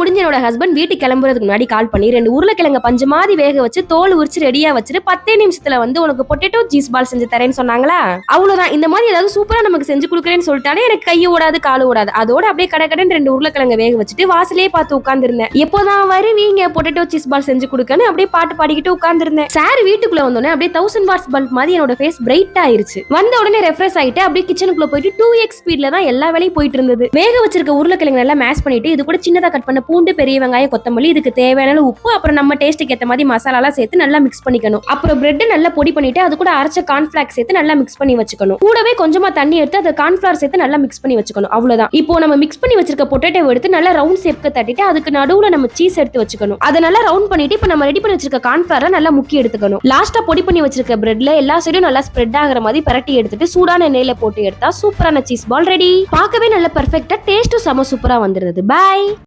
முடிஞ்ச என்னோட ஹஸ்பண்ட் வீட்டுக்கு கிளம்புறதுக்கு முன்னாடி கால் பண்ணி 2 உருளைக்கிழங்க பஞ்சு மாதிரி வேக வச்சு தோல் உரிச்சு ரெடியா வச்சுட்டு 10 நிமிஷத்துல வந்து உனக்கு பொட்டேட்டோ சீஸ் பால் செஞ்சு தரேன்னு சொன்னாங்களா. அவ்வளவுதான். இந்த மாதிரி ஏதாவது சூப்பரா நமக்கு செஞ்சு கொடுக்குறேன்னு சொல்லிட்டாலே எனக்கு கையை ஓடாது காலு ஓடாது. அதோட அப்படியே கடகடன் 2 உருளைக்கிழங்க வேக வச்சுட்டு வாசலே பார்த்து உட்கார்ந்திருந்தேன். எப்போதான் வருவீங்க பொட்டேட்டோ சீஸ் பால் செஞ்சு கொடுக்கன்னு அப்படியே பாட்டு பாடிக்கிட்டு உட்கார்ந்திருந்தேன். சார் வீட்டுக்குள்ள வந்தோடனே அப்படியே 1000 வாட்ஸ் பல்ப் மாதிரி என்னோட ஃபேஸ் பிரைட் ஆயிருச்சு. வந்த உடனே ரெஃப்ரெஷ் ஆயிட்டு அப்படியே கிச்சனுக்குள்ள போயிட்டு 2x ஸ்பீட்ல தான் எல்லா வேலையும் போயிட்டு இருந்தது. வேக வச்சிருக்க உருளைக்கிழங்கு எல்லாம் மேஷ் பண்ணிட்டு இது கூட சின்னதா கட் பண்ண பூண்டு, பெரிய வெங்காயம், கொத்தமல்லி, இதுக்கு தேவையான உப்பு, அப்புறம் நம்ம டேஸ்ட்டுக்கு ஏத்த மாதிரி மசாலா எல்லாம் சேர்த்து நல்லா மிக்ஸ் பண்ணிக்கணும். அப்புறம் பிரெட் நல்லா பொடி பண்ணிட்டு அது கூட அரைச்ச கார்ன்ஃபிளேக்ஸ் சேர்த்து நல்லா மிக்ஸ் பண்ணி வச்சுக்கணும். கூடவே கொஞ்சமா தண்ணி எடுத்து அதை கார்ன்ஃபிளவர் சேர்த்து நல்லா மிக்ஸ் பண்ணி வச்சுக்கணும். அவ்வளவுதான். இப்போ நம்ம மிக்ஸ் பண்ணி வச்சிருக்க பொட்டேட்டோ எடுத்து நல்லா ரவுண்ட் ஷேப்க்கு தட்டிட்டு அதுக்கு நடுவுல நம்ம சீஸ் எடுத்து வச்சுக்கணும். அதை நல்லா ரவுண்ட் பண்ணிட்டு இப்போ நம்ம ரெடி பண்ணி வச்சிருக்க கார்ன்ஃபிளவரை நல்லா முக்கி எடுத்துக்கணும். லாஸ்டா பொடி பண்ணி வச்சிருக்க பிரெட்ல எல்லா சைடும் நல்லா ஸ்ப்ரெட் ஆகிற மாதிரி பரட்டி எடுத்துட்டு சூடான எண்ணெயில போட்டு எடுத்தா சூப்பரான சீஸ் பால் ரெடி. பார்க்கவே நல்ல பெர்ஃபெக்ட்டா டேஸ்டும் செம சூப்பரா வந்திருந்தது. பை.